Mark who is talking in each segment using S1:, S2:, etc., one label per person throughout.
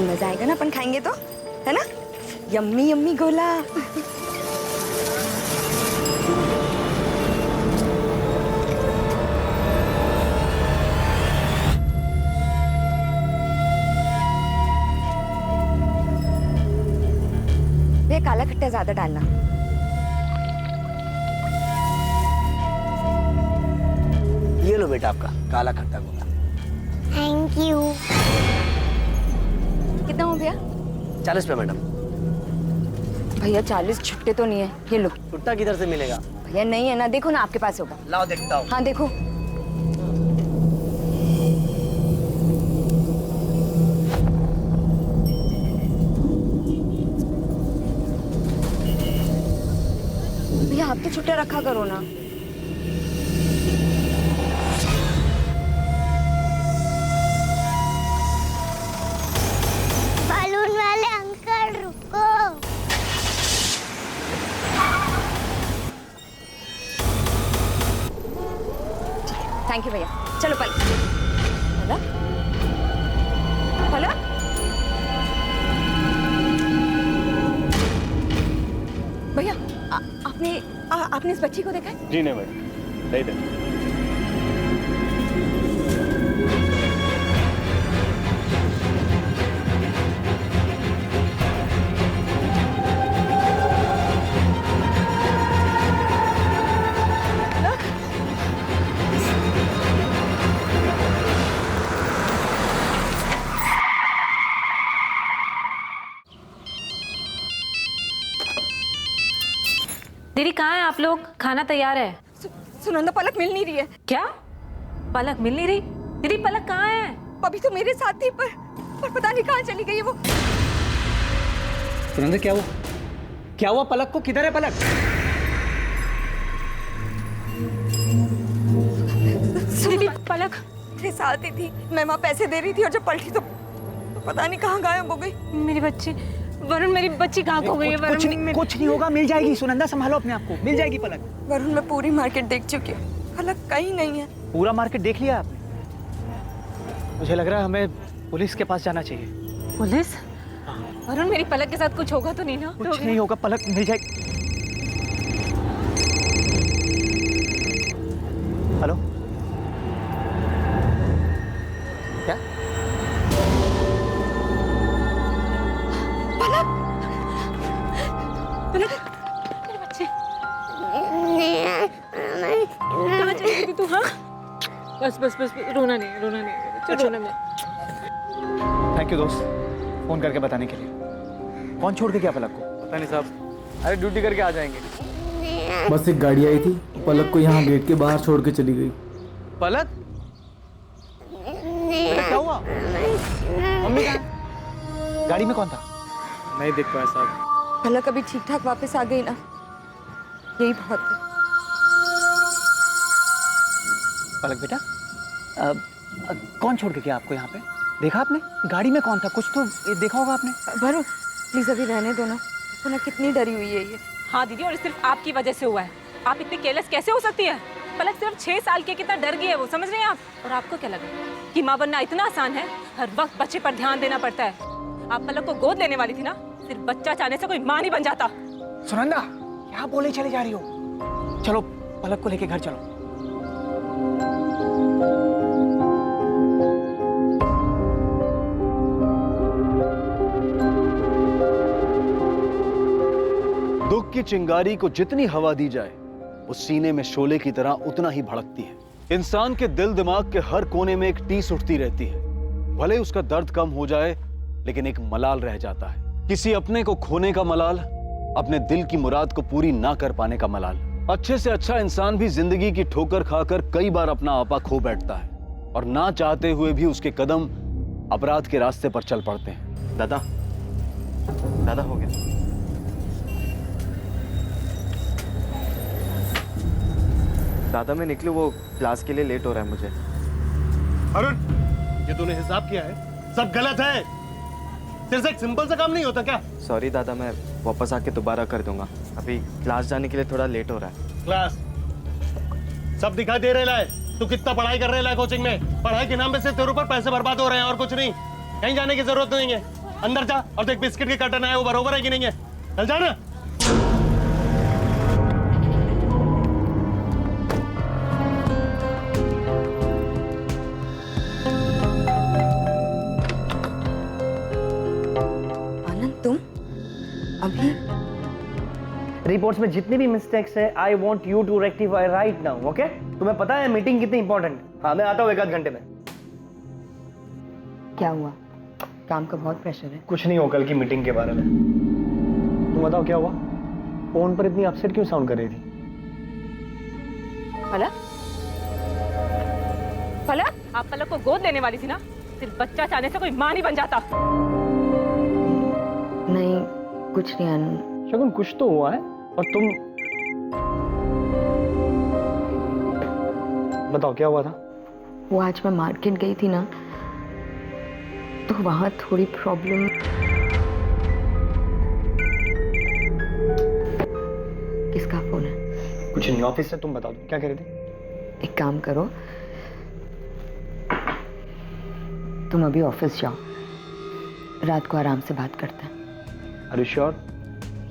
S1: मजा आएगा ना अपन खाएंगे तो, है ना? यम्मी यम्मी गोला। ये काला खट्टा ज्यादा डालना।
S2: ये लो बेटा आपका काला खट्टा गोला।
S3: Thank you.
S1: कितना हो गया?
S2: 40 रुपए मैडम।
S1: भैया 40 छुट्टे तो नहीं है, ये लो।
S2: छुट्टा किधर से मिलेगा?
S1: भैया नहीं है ना, देखो ना आपके पास होगा।
S2: लाओ देखता हूँ।
S1: हाँ देखो। भैया आप तो छुट्टे रखा करो ना।
S3: बालून वाले अंकल रुको।
S1: थैंक यू भैया। चलो पलक। पलक? पलक? भैया आपने इस बच्ची को देखा है?
S4: जी नहीं मैडम, नहीं देखा।
S5: दीदी कहाँ हैं आप लोग? खाना तैयार है।
S1: सुनंदा पलक मिल नहीं रही है।
S5: क्या? पलक मिल नहीं रही? दीदी पलक कहाँ है?
S1: अभी तो मेरे साथ थी पर पता नहीं कहाँ चली गई है वो।
S2: सुनंदा क्या हुआ पलक को? किधर है पलक?
S5: दीदी पलक
S1: मेरे साथ ही थी, मैं वहाँ पैसे दे रही थी और जब पलटी तो पता नहीं कहाँ गायब हो गई।
S5: मेरी बच्ची वरुण, मेरी बच्ची कहाँ खो गई है? वरुण
S2: कुछ नहीं होगा, मिल जाएगी। सुनंदा संभालो अपने आप को, मिल जाएगी पलक।
S1: वरुण मैं पूरी मार्केट देख चुकी हूँ, पलक कहीं नहीं है।
S2: पूरा मार्केट देख लिया आपने? मुझे लग रहा है हमें पुलिस के पास जाना चाहिए।
S5: पुलिस? वरुण मेरी पलक के साथ कुछ होगा तो नहीं ना?
S2: कुछ नहीं होगा, पलक मिल जाएगी। हेलो, क्या?
S1: पलक
S5: मेरे बच्चे कहाँ चली गई तू? हाँ बस बस बस, रोना नहीं रोना नहीं, चल रोना नहीं।
S2: थैंक यू दोस्त, फोन करके बताने के लिए। कौन छोड़ के गया पलक को?
S4: पता नहीं साहब, अरे ड्यूटी करके आ जाएंगे।
S6: बस एक गाड़ी आई थी, पलक को यहाँ गेट के बाहर छोड़ के चली गई।
S4: पलक?
S2: क्या हुआ? मम्मी कहाँ है? गाड़ी में कौन था?
S4: नहीं देख पाया साहब।
S1: पलक अभी ठीक ठाक वापस आ गई ना, यही बहुत है।
S2: पलक बेटा, कौन छोड़ के गया आपको यहाँ पे? देखा आपने? गाड़ी में कौन था? कुछ तो देखा होगा आपने।
S1: वरुण प्लीज अभी रहने दो ना, देखो ना कितनी डरी हुई है ये।
S5: हाँ दीदी, और सिर्फ आपकी वजह से हुआ है। आप इतनी केयरलेस कैसे हो सकती है? पलक सिर्फ 6 साल की, कितना डर गई है वो, समझ रहे हैं आप? और आपको क्या लगा कि माँ बनना इतना आसान है? हर वक्त बच्चे पर ध्यान देना पड़ता है। आप पलक को गोद लेने वाली थी ना, सिर्फ बच्चा चाहने से कोई माँ नहीं बन जाता।
S2: सुनंदा क्या बोले चले जा रही हो? चलो पलक को लेके घर चलो।
S7: दुख की चिंगारी को जितनी हवा दी जाए वो सीने में शोले की तरह उतना ही भड़कती है। इंसान के दिल दिमाग के हर कोने में एक टीस उठती रहती है। भले उसका दर्द कम हो जाए लेकिन एक मलाल रह जाता है। किसी अपने को खोने का मलाल, अपने दिल की मुराद को पूरी ना कर पाने का मलाल। अच्छे से अच्छा इंसान भी जिंदगी की ठोकर खाकर कई बार अपना आपा खो बैठता है और ना चाहते हुए भी उसके कदम अपराध के रास्ते पर चल पड़ते हैं।
S4: दादा हो गया। दादा मैं निकलूं, वो क्लास के लिए लेट हो रहा है मुझे।
S8: अरुण, ये तूने हिसाब किया है? सब गलत है। तेरे से एक सिंपल सा काम नहीं होता क्या?
S4: सॉरी दादा, मैं वापस आके दोबारा कर दूंगा। अभी क्लास जाने के लिए थोड़ा लेट हो रहा है।
S8: क्लास सब दिखाई दे रहा है। तू कितना पढ़ाई कर रहा है कोचिंग में? पढ़ाई के नाम पे सिर्फ तेरे ऊपर पैसे बर्बाद हो रहे हैं और कुछ नहीं। कहीं जाने की जरूरत नहीं है। अंदर जा और देख बिस्किट के कर्टन आए वो बरोबर है कि नहीं है। चल जा ना।
S1: आनंद तुम अभी
S9: रिपोर्ट्स में जितनी भी मिस्टेक्स है I want you to rectify right now, okay? तुम्हें पता है मीटिंग कितनी इंपॉर्टेंट है। हाँ, मैं आता हूँ 1 आध घंटे में।
S1: क्या हुआ? काम का बहुत प्रेशर है।
S9: कुछ नहीं हो कल की मीटिंग के बारे में। तुम बताओ क्या हुआ? फोन पर इतनी अपसेट क्यों साउंड कर रही थी?
S5: पलक, पलक, आप पलक को गोद लेने वाली थी ना? सिर्फ बच्चा चाहने से कोई मां नहीं बन जाता।
S1: नहीं, कुछ नहीं आनंद।
S9: शगुन, कुछ तो हुआ है और तुम बताओ क्या हुआ था?
S1: वो आज मैं मार्केट गई थी ना, तो वहां थोड़ी प्रॉब्लम। किसका फोन है?
S9: कुछ नहीं, ऑफिस से। तुम बताओ क्या कह रहे थे?
S1: एक काम करो, तुम अभी ऑफिस जाओ, रात को आराम से बात करते हैं।
S9: Are you sure?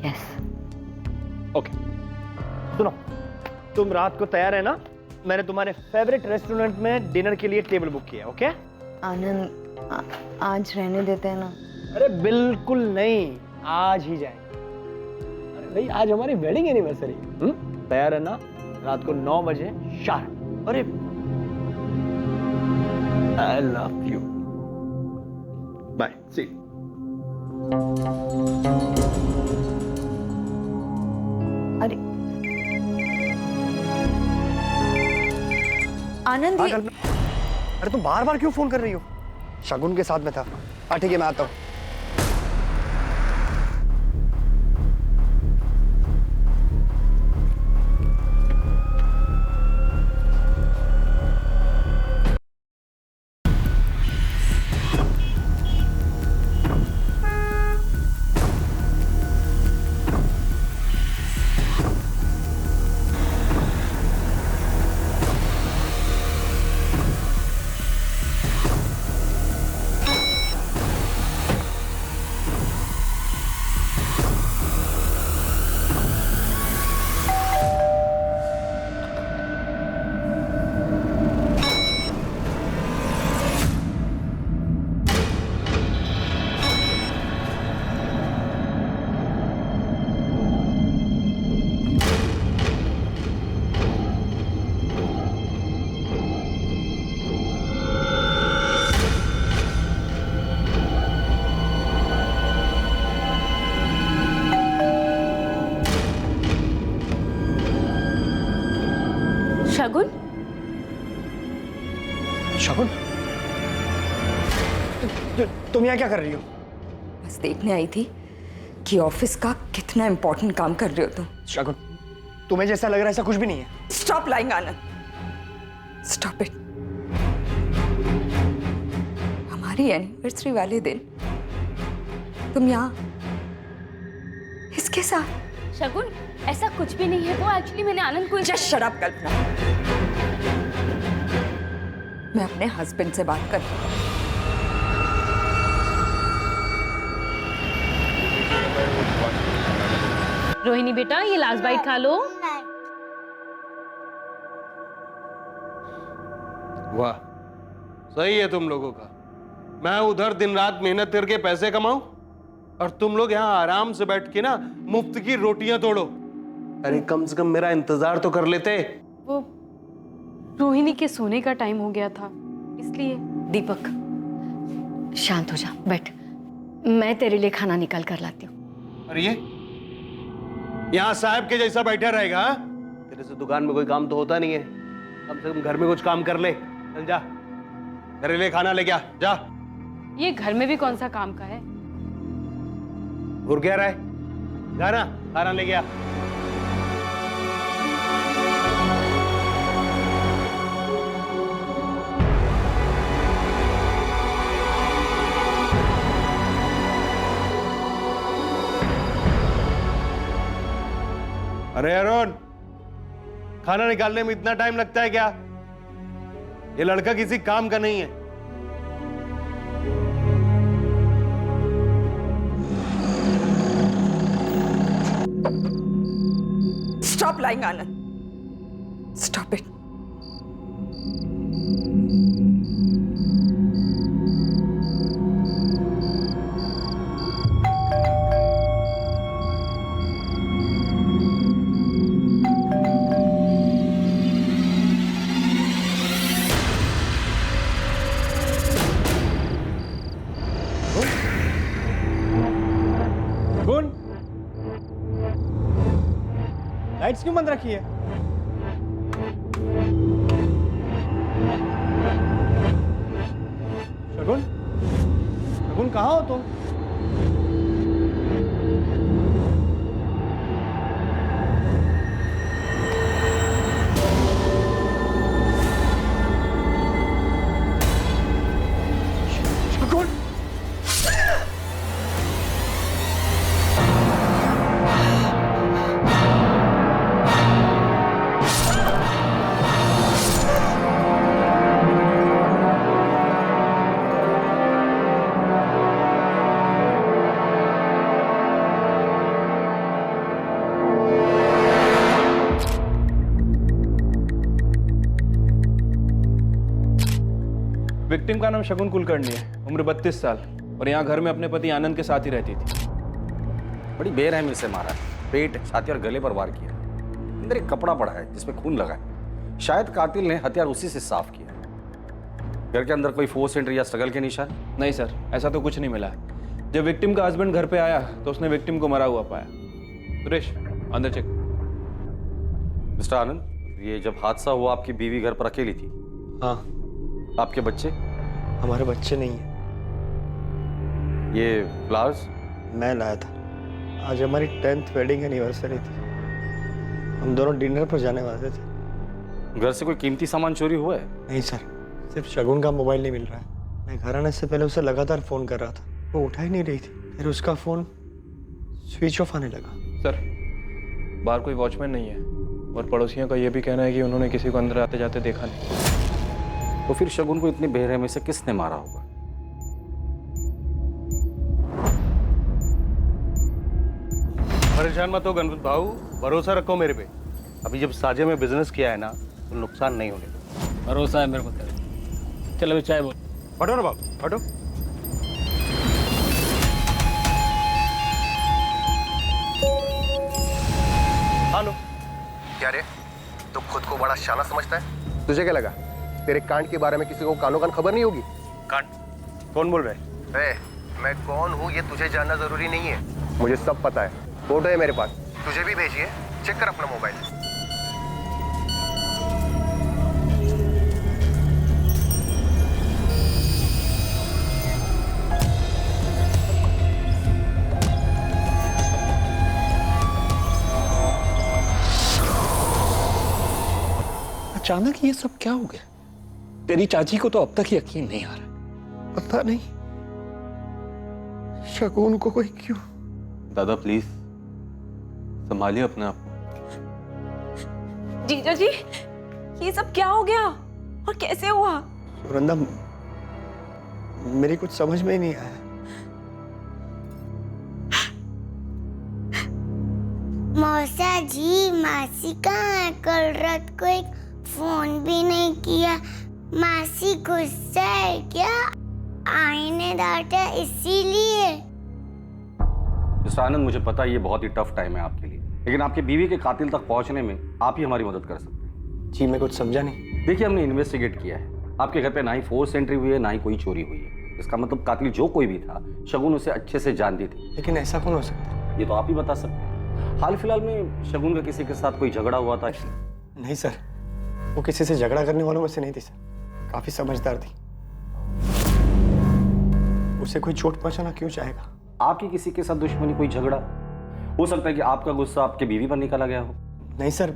S1: Yes.
S9: Okay, सुनो, तुम रात को तैयार है ना? मैंने तुम्हारे फेवरेट रेस्टोरेंट में डिनर के लिए टेबल बुक किया, ओके?
S1: आनंद, आज रहने देते हैं ना?
S9: अरे बिल्कुल नहीं, आज ही जाएंगे। अरे भाई, आज हमारी वेडिंग एनिवर्सरी। तैयार है ना? रात को 9 बजे शार्प। अरे I love you. Bye, see you.
S1: अरे आनंद,
S9: अरे तुम बार बार क्यों फोन कर रही हो? शगुन के साथ में था। हाँ ठीक है, मैं आता हूँ।
S5: शगुन,
S9: शगुन, तुम यहाँ क्या कर रही हो?
S1: बस देखने आई थी कि ऑफिस का कितना इंपॉर्टेंट काम कर रहे हो तुम।
S9: शगुन, तुम्हें जैसा लग रहा है ऐसा कुछ भी नहीं है।
S1: Stop lying Anand, stop it. हमारी एनिवर्सरी वाले दिन तुम यहाँ इसके साथ।
S10: शगुन, ऐसा कुछ भी नहीं है। वो एक्चुअली मैंने आनंद को
S1: जस्ट शट अप कल्पना। मैं अपने हस्बैंड से बात कर।
S10: रोहिणी बेटा, ये लास्ट बाइट खा लो।
S8: वाह, सही है तुम लोगों का। मैं उधर दिन रात मेहनत करके पैसे कमाऊं और तुम लोग यहाँ आराम से बैठ के ना मुफ्त की रोटियां तोड़ो। अरे कम से कम मेरा इंतजार तो कर लेते।
S10: वो रोहिणी के सोने का टाइम हो गया था, इसलिए।
S1: दीपक, शांत हो जा, बैठ।
S10: मैं तेरे लिए खाना निकाल कर लाती हूँ।
S8: अरे ये यहाँ साहब के जैसा बैठा रहेगा? तेरे से दुकान में कोई काम तो होता नहीं है, कम से कम घर में कुछ काम कर ले। चल जा, मेरे लिए खाना लेके आ जा।
S10: ये घर में भी कौन सा काम का है?
S8: घुर क्या रहा है? जा ना, खाना लेके आ। अरे अरुण, खाना निकालने में इतना टाइम लगता है क्या? ये लड़का किसी काम का नहीं है।
S11: Stop lying, Anand. Stop it.
S9: Shagun, lights क्यों बंद रखी है? शगुन, शगुन कहाँ हो तुम? शगुन,
S12: विक्टिम का नाम शगुन कुलकर्णी है, उम्र 32 साल, और यहाँ घर में अपने पति आनंद के साथ ही रहती थी।
S13: बड़ी बेरहमी से मारा है, पेट, छाती और गले पर वार किया। अंदर एक कपड़ा पड़ा है जिसमें खून लगा है। शायद कातिल ने हथियार उसी से साफ किया। घर के अंदर कोई फोर्स एंट्री या स्ट्रगल के निशान?
S12: नहीं सर, ऐसा तो कुछ नहीं मिला है। जब विक्टिम का हस्बैंड घर पे आया तो उसने विक्टिम को मरा हुआ पाया। सुरेश, अंदर चेक।
S13: मिस्टर आनंद, ये जब हादसा हुआ आपकी बीवी घर पर अकेली थी?
S9: हाँ।
S13: आपके बच्चे?
S9: हमारे बच्चे नहीं हैं।
S13: ये फ्लावर्स?
S9: मैं लाया था। आज हमारी 10th वेडिंग एनिवर्सरी थी। हम दोनों डिनर पर जाने वाले थे।
S13: घर से कोई कीमती सामान चोरी हुआ है?
S9: नहीं सर, सिर्फ शगुन का मोबाइल नहीं मिल रहा है। मैं घर आने से पहले उसे लगातार फोन कर रहा था, वो उठा ही नहीं रही थी। फिर उसका फोन स्विच ऑफ आने लगा।
S12: सर, बाहर कोई वॉचमैन नहीं है और पड़ोसियों का यह भी कहना है कि उन्होंने किसी को अंदर आते जाते देखा नहीं।
S13: तो फिर शगुन को इतनी बेरहमी से किसने मारा होगा?
S8: परेशान मत हो गणपत भाऊ, भरोसा रखो मेरे पे। अभी जब साजे में बिजनेस किया है ना तो नुकसान नहीं होने देगा।
S9: भरोसा है मेरे को तेरे। चलो अभी चाय बोल।
S8: हटो ना बाबू, हटो। हेलो।
S14: क्या रे, तू खुद को बड़ा शाना समझता है? तुझे क्या लगा तेरे कांड के बारे में किसी को कानों कान खबर नहीं होगी?
S8: कांड? कौन बोल रहा है?
S14: मैं कौन हूँ ये तुझे जानना जरूरी नहीं है। मुझे सब पता है, फोटो है मेरे पास, तुझे भी भेजिए, चेक कर अपना मोबाइल।
S8: अचानक ये सब क्या हो गया? तेरी चाची को तो अब तक यकीन नहीं आ रहा।
S14: पता नहीं शगुन को कोई क्यों।
S12: दादा प्लीज संभालिए अपने आप।
S5: जीजा जी, ये सब क्या हो गया और कैसे हुआ?
S9: सुरंदा, मेरी कुछ समझ में ही नहीं आया।
S3: मौसा जी, मासी कहाँ है? कल रात को एक फोन भी नहीं किया। मासी गुस्सा है क्या? आई ने डांटा इसीलिए?
S13: मिस्टर आनंद, मुझे पता है ये बहुत ही टफ टाइम है आपके लिए, लेकिन आपकी बीवी के कातिल तक पहुंचने में आप ही हमारी मदद कर सकते हैं।
S9: जी, मैं कुछ समझा नहीं।
S13: देखिए, हमने इन्वेस्टिगेट किया है। आपके घर पे ना ही फोर्स एंट्री हुई है, ना ही कोई चोरी हुई है। इसका मतलब कातिल जो कोई भी था, शगुन उसे अच्छे से जानती थी।
S9: लेकिन ऐसा कौन हो सकता है?
S13: ये तो आप ही बता सकते हैं। हाल फिलहाल में शगुन का किसी के साथ कोई झगड़ा हुआ था?
S9: नहीं सर, वो किसी से झगड़ा करने वालों में से नहीं थी सर। काफी समझदार थी। उसे कोई चोट पहुंचाना क्यों चाहेगा?
S13: आपकी किसी के साथ दुश्मनी, कोई झगड़ा? हो सकता है कि आपका गुस्सा आपके बीवी पर निकाला गया हो।
S9: नहीं सर,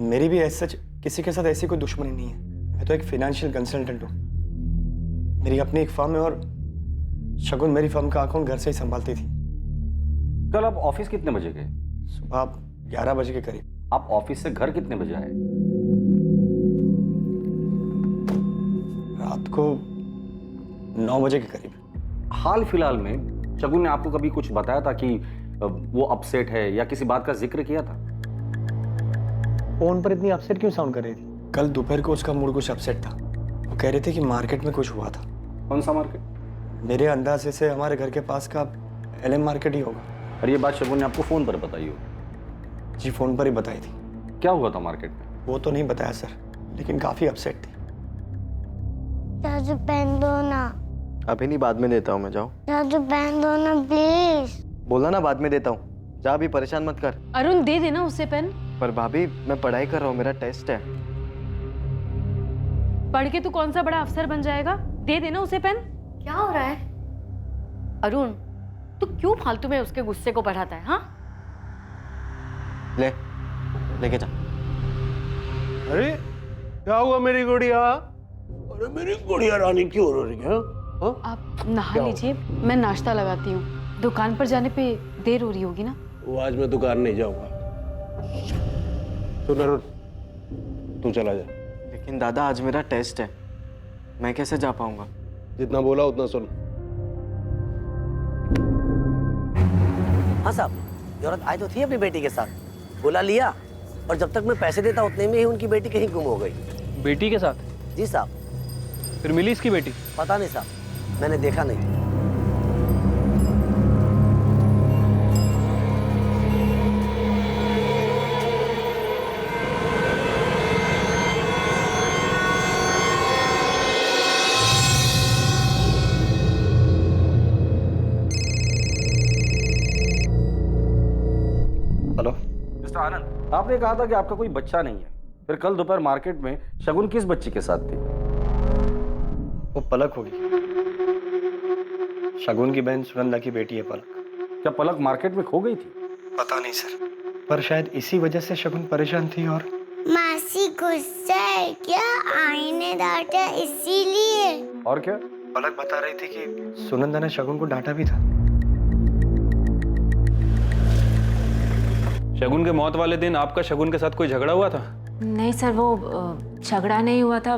S9: मेरी भी ऐसा किसी के साथ ऐसी कोई दुश्मनी नहीं है। मैं तो एक फाइनेंशियल कंसल्टेंट हूँ। मेरी अपनी एक फर्म है और शगुन मेरी फर्म का अकाउंट घर से ही संभालती थी।
S13: कल आप ऑफिस कितने बजे गए?
S9: सुबह 11 बजे के करीब।
S13: आप ऑफिस से घर कितने बजे आए?
S9: रात को 9 बजे के करीब।
S13: हाल फिलहाल में शगुन ने आपको कभी कुछ बताया था कि वो अपसेट है या किसी बात का जिक्र किया था?
S9: फोन पर इतनी अपसेट क्यों साउंड कर रही थी? कल दोपहर को उसका मूड कुछ अपसेट था। वो कह रहे थे कि मार्केट में कुछ हुआ था।
S13: कौन सा मार्केट?
S9: मेरे अंदाजे से हमारे घर के पास का LM मार्केट ही होगा।
S13: और ये बात शगुन ने आपको फोन पर बताई हो?
S9: जी फ़ोन पर ही बताई थी।
S13: क्या हुआ था मार्केट में?
S9: वो तो नहीं बताया सर, लेकिन काफ़ी अपसेट थी।
S3: चाचू पेन दो ना।
S4: अभी नहीं, बाद में देता हूँ मैं, जाओ।
S3: चाचू पेन दो ना प्लीज।
S4: बोला ना बाद में देता हूँ, जा, अभी परेशान मत कर।
S10: अरुण दे देना उसे पेन।
S4: पर भाभी मैं पढ़ाई कर रहा हूँ, मेरा टेस्ट है।
S10: पढ़ के तू कौन सा बड़ा अफसर बन जाएगा? दे देना उसे पेन।
S1: क्या हो रहा है अरुण? तू क्यों फालतू में उसके गुस्से को बढ़ाता है? हाँ,
S4: लेके जा।
S8: अरे क्या हुआ मेरी गुड़िया? अरे मेरी गुड़िया रानी क्यों रो रही है?
S10: आप नहा लीजिए, मैं नाश्ता लगाती हूँ। दुकान पर जाने पे देर हो रही होगी ना?
S8: वो आज मैं दुकान नहीं जाऊंगा। सुन अरुण, तू चला जा।
S4: लेकिन दादा आज मेरा टेस्ट है, मैं कैसे जा पाऊंगा?
S8: जितना बोला उतना सुन।
S15: हाँ साहब, ये औरत आई तो थी अपनी बेटी के साथ, बुला लिया और जब तक मैं पैसे देता उतने में ही उनकी बेटी कहीं गुम हो गई।
S2: बेटी के साथ?
S15: जी साहब।
S2: फिर मिली इसकी बेटी?
S15: पता नहीं साहब, मैंने देखा नहीं।
S9: हेलो
S13: मिस्टर आनंद, आपने कहा था कि आपका कोई बच्चा नहीं है, फिर कल दोपहर मार्केट में शगुन किस बच्ची के साथ थी?
S9: वो पलक होगी। शगुन की बहन सुनंदा की बेटी है पलक।
S13: क्या पलक मार्केट में खो गई थी?
S9: पता नहीं सर, पर शायद इसी वजह से शगुन परेशान थी। और
S3: मासी गुस्सा है क्या? आई ने डांटा इसीलिए।
S13: और क्या?
S9: पलक बता रही थी कि सुनंदा ने शगुन को डांटा भी था।
S12: शगुन के मौत वाले दिन आपका शगुन के साथ कोई झगड़ा हुआ था?
S5: नहीं सर, वो झगड़ा नहीं हुआ था,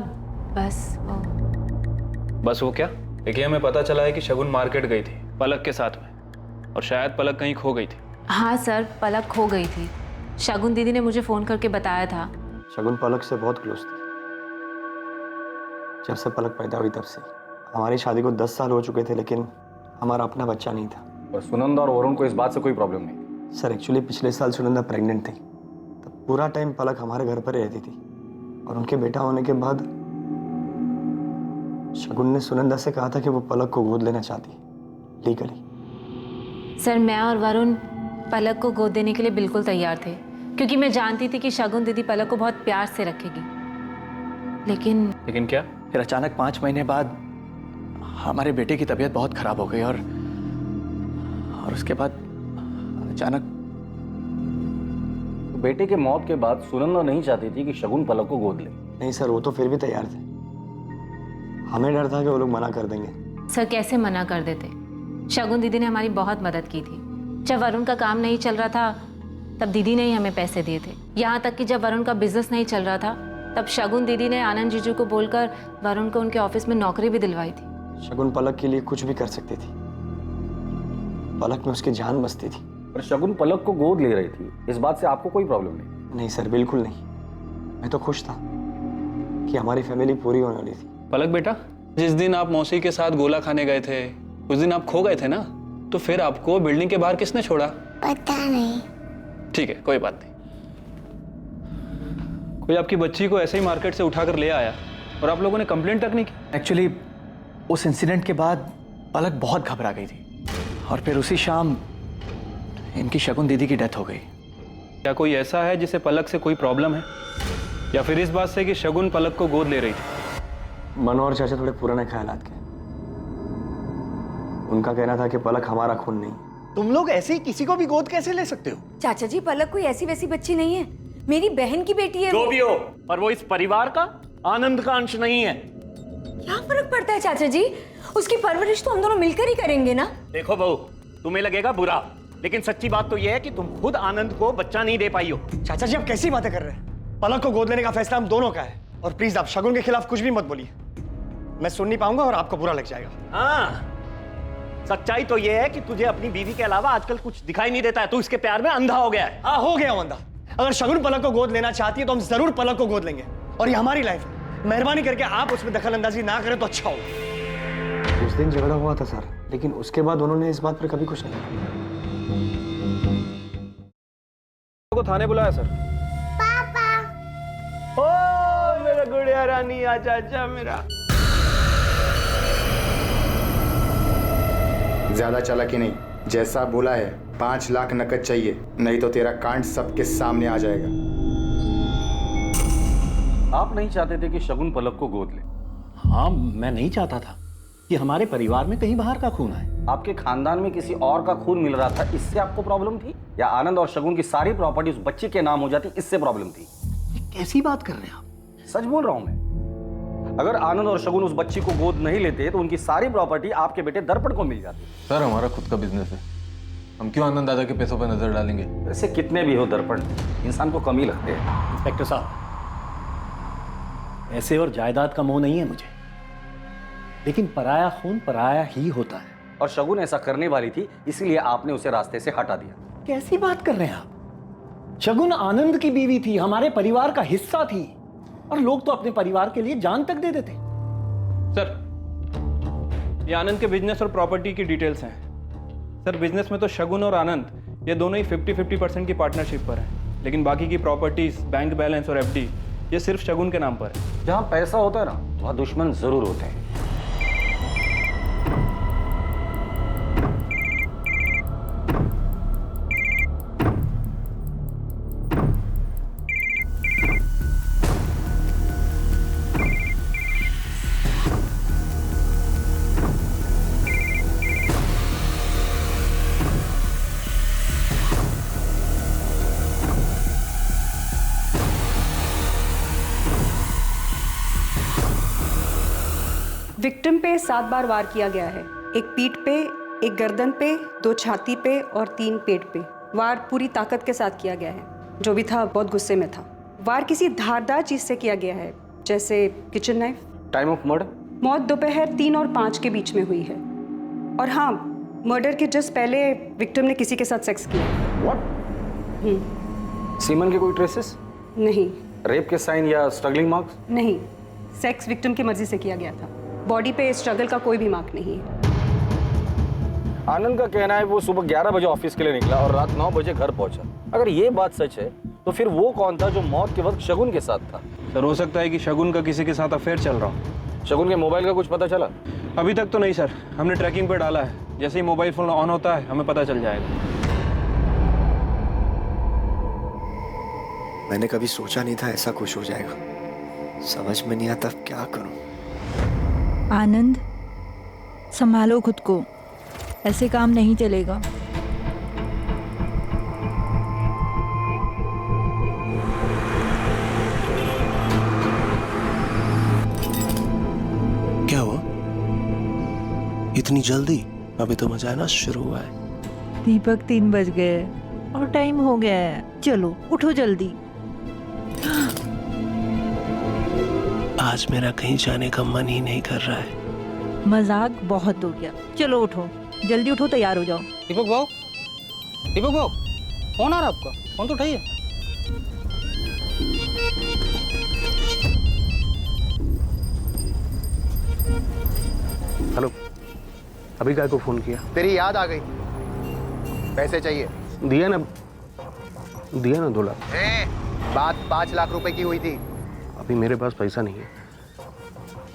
S12: बस वो क्या? देखिए, हमें पता चला है कि शगुन मार्केट गई थी पलक के साथ में, और शायद पलक कहीं खो गई थी।
S5: हाँ सर, पलक खो गई थी। शगुन दीदी ने मुझे फ़ोन करके बताया था।
S9: शगुन पलक से बहुत क्लोज थी। जब से पलक पैदा हुई तब से। हमारी शादी को 10 साल हो चुके थे, लेकिन हमारा अपना बच्चा नहीं था।
S13: और सुनंदा और वरुण को इस बात से कोई प्रॉब्लम नहीं?
S9: सर एक्चुअली पिछले साल सुनंदा प्रेग्नेंट थी, तब पूरा टाइम पलक हमारे घर पर ही रहती थी। और उनके बेटा होने के बाद शगुन ने सुनंदा से कहा था कि वो पलक को गोद लेना चाहती है लीगली।
S5: सर मैं और वरुण पलक को गोद देने के लिए बिल्कुल तैयार थे, क्योंकि मैं जानती थी कि शगुन दीदी पलक को बहुत प्यार से रखेगी।
S2: लेकिन क्या? फिर अचानक 5 महीने बाद हमारे बेटे की तबीयत बहुत खराब हो गई, और उसके बाद अचानक।
S13: बेटे के मौत के बाद सुनंदा नहीं चाहती थी कि शगुन पलक को गोद ले?
S9: नहीं सर, वो तो फिर भी तैयार थे। हमें डर था कि वो लोग मना कर देंगे।
S5: सर कैसे मना कर देते? शगुन दीदी ने हमारी बहुत मदद की थी। जब वरुण का काम नहीं चल रहा था तब दीदी ने ही हमें पैसे दिए थे। यहाँ तक कि जब वरुण का बिजनेस नहीं चल रहा था तब शगुन दीदी ने आनंद जीजू को बोलकर वरुण को उनके ऑफिस में नौकरी भी दिलवाई थी।
S9: शगुन पलक के लिए कुछ भी कर सकती थी। पलक में उसकी जान बसती थी।
S13: पर शगुन पलक को गोद ले रही थी, इस बात से आपको कोई प्रॉब्लम नहीं?
S9: नहीं सर, बिल्कुल नहीं। मैं तो खुश था कि हमारी फैमिली पूरी होने वाली थी।
S12: पलक बेटा, जिस दिन आप मौसी के साथ गोला खाने गए थे उस दिन आप खो गए थे ना, तो फिर आपको बिल्डिंग के बाहर किसने छोड़ा?
S3: पता नहीं।
S12: ठीक है, कोई बात नहीं। कोई आपकी बच्ची को ऐसे ही मार्केट से उठाकर ले आया और आप लोगों ने कंप्लेंट तक नहीं की?
S2: एक्चुअली उस इंसिडेंट के बाद पलक बहुत घबरा गई थी, और फिर उसी शाम इनकी शगुन दीदी की डेथ हो गई।
S12: क्या कोई ऐसा है जिसे पलक से कोई प्रॉब्लम है, या फिर इस बात से कि शगुन पलक को गोद ले रही थी?
S9: मनो और चाचा थोड़े पुराने ख्यालात के। उनका कहना था कि पलक हमारा खून नहीं।
S2: तुम लोग ऐसे ही किसी को भी गोद कैसे ले सकते हो?
S11: चाचा जी, पलक कोई ऐसी वैसी बच्ची नहीं है, मेरी बहन की बेटी है।
S16: जो भी हो, पर वो इस परिवार का, आनंद का अंश नहीं है।
S11: क्या फर्क पड़ता है चाचा जी? उसकी परवरिश तो हम दोनों मिलकर ही करेंगे ना।
S16: देखो बहू, तुम्हें लगेगा बुरा, लेकिन सच्ची बात तो यह है कि तुम खुद आनंद को बच्चा नहीं दे पाई हो।
S9: चाचा जी, आप कैसी बातें कर रहे हैं? पलक को गोद लेने का फैसला हम दोनों का है, और प्लीज आप शगुन के खिलाफ कुछ भी मत बोलिए। मैं सुन नहीं पाऊंगा और आपको बुरा लग जाएगा।
S16: हाँ, सच्चाई तो यह है कि तुझे अपनी बीवी के अलावा आजकल कुछ दिखाई नहीं देता है। तू इसके प्यार में अंधा हो गया है।
S9: हाँ, हो गया अंधा। अगर शगुन पलक को गोद लेना चाहती है तो हम जरूर पलक को गोद लेंगे, और ये हमारी लाइफ है। मेहरबानी करके आप उसमें दखल अंदाजी ना करें तो अच्छा होगा। उस दिन झगड़ा हुआ था सर, लेकिन उसके बाद उन्होंने इस बात पर कभी कुछ नहीं कहा।
S12: को थाने बुलाया सर।
S3: पापा।
S8: ओ मेरा गुड़िया रानी, आजा आजा मेरा।
S17: ज्यादा चालाकी नहीं, जैसा बोला है 5 लाख नकद चाहिए, नहीं तो तेरा कांड सबके सामने आ जाएगा।
S13: आप नहीं चाहते थे कि शगुन पलक को गोद ले?
S16: हाँ, मैं नहीं चाहता था कि हमारे परिवार में कहीं बाहर का खून आए।
S13: आपके खानदान में किसी और का खून मिल रहा था, इससे आपको प्रॉब्लम थी? या आनंद और शगुन की सारी प्रॉपर्टी उस बच्चे के नाम हो जाती, इससे प्रॉब्लम थी?
S16: कैसी बात कर रहे हैं आप?
S13: सच बोल रहा हूं मैं। अगर आनंद और शगुन उस बच्ची को गोद नहीं लेते तो उनकी सारी प्रॉपर्टी आपके बेटे दर्पण को मिल जाती।
S12: सर, हमारा खुद का बिजनेस है, हम क्यों आनंद दादा के पैसों पर नजर डालेंगे?
S13: वैसे कितने भी हो दर्पण, इंसान को कम ही लगते हैं।
S16: इंस्पेक्टर साहब, पैसे और जायदाद का मोह नहीं है मुझे, लेकिन पराया खून पराया ही होता है।
S13: और शगुन ऐसा करने वाली थी, इसीलिए आपने उसे रास्ते से हटा दिया।
S16: कैसी बात कर रहे हैं आप? शगुन आनंद की बीवी थी, हमारे परिवार का हिस्सा थी, और लोग तो अपने परिवार के लिए जान तक दे देते।
S12: सर, ये आनंद के बिजनेस और प्रॉपर्टी की डिटेल्स हैं। सर, बिजनेस में तो शगुन और आनंद ये दोनों ही 50-50% की पार्टनरशिप पर हैं, लेकिन बाकी की प्रॉपर्टीज, बैंक बैलेंस और एफडी ये सिर्फ शगुन के नाम पर है।
S13: जहां पैसा होता है ना, वहां दुश्मन जरूर होते हैं।
S18: विक्टिम पे 7 बार वार किया गया है। एक पीठ पे, एक गर्दन पे, 2 छाती पे और 3 पेट पे। वार पूरी ताकत के साथ किया गया है। जो भी था बहुत गुस्से में था। वार किसी धारदार चीज से किया गया है, जैसे kitchen knife.
S13: Time of murder?
S18: मौत दोपहर 3 और 5 के बीच में हुई है। और हाँ, मर्डर के जस्ट पहले विक्टिम ने किसी के साथ सेक्स किया।
S13: What? सीमन के कोई ट्रेसेस?
S18: नहीं।
S13: रेप के साइन या स्ट्रगलिंग मार्क्स?
S18: नहीं, सेक्स विक्टिम की मर्जी से किया गया था। बॉडी पे स्ट्रगल का कोई भी मार्क नहीं है।
S13: आनंद का कहना है वो सुबह 11 बजे ऑफिस के लिए निकला और रात 9 बजे घर पहुंचा। अगर ये बात सच है तो फिर वो कौन था जो मौत के वक्त शगुन के साथ था?
S12: सर, हो सकता है कि शगुन का किसी के साथ अफेयर चल रहा हो।
S13: शगुन के मोबाइल का कुछ पता चला?
S12: अभी तक तो नहीं सर, हमने ट्रैकिंग पे डाला है। जैसे ही मोबाइल फोन ऑन होता है हमें पता चल जाएगा।
S9: मैंने कभी सोचा नहीं था ऐसा कुछ हो जाएगा। समझ में नहीं आता क्या करूं।
S11: आनंद, संभालो खुद को, ऐसे काम नहीं चलेगा।
S19: क्या हुआ? इतनी जल्दी? अभी तो मजा आना शुरू हुआ है।
S11: दीपक 3 बज गए और टाइम हो गया है। चलो उठो जल्दी।
S19: आज मेरा कहीं जाने का मन ही नहीं कर रहा है।
S11: मजाक बहुत हो गया, चलो उठो, जल्दी उठो, तैयार हो जाओ।
S20: दीपक भाऊ, दीपक भाऊ, फोन आ रहा है आपका? फोन तो उठाइए।
S14: हेलो, अभी काय को फोन किया? तेरी याद आ गई, पैसे चाहिए। दिया ना 2 लाख। बात 5 लाख रुपए की हुई थी। अभी मेरे पास पैसा नहीं है,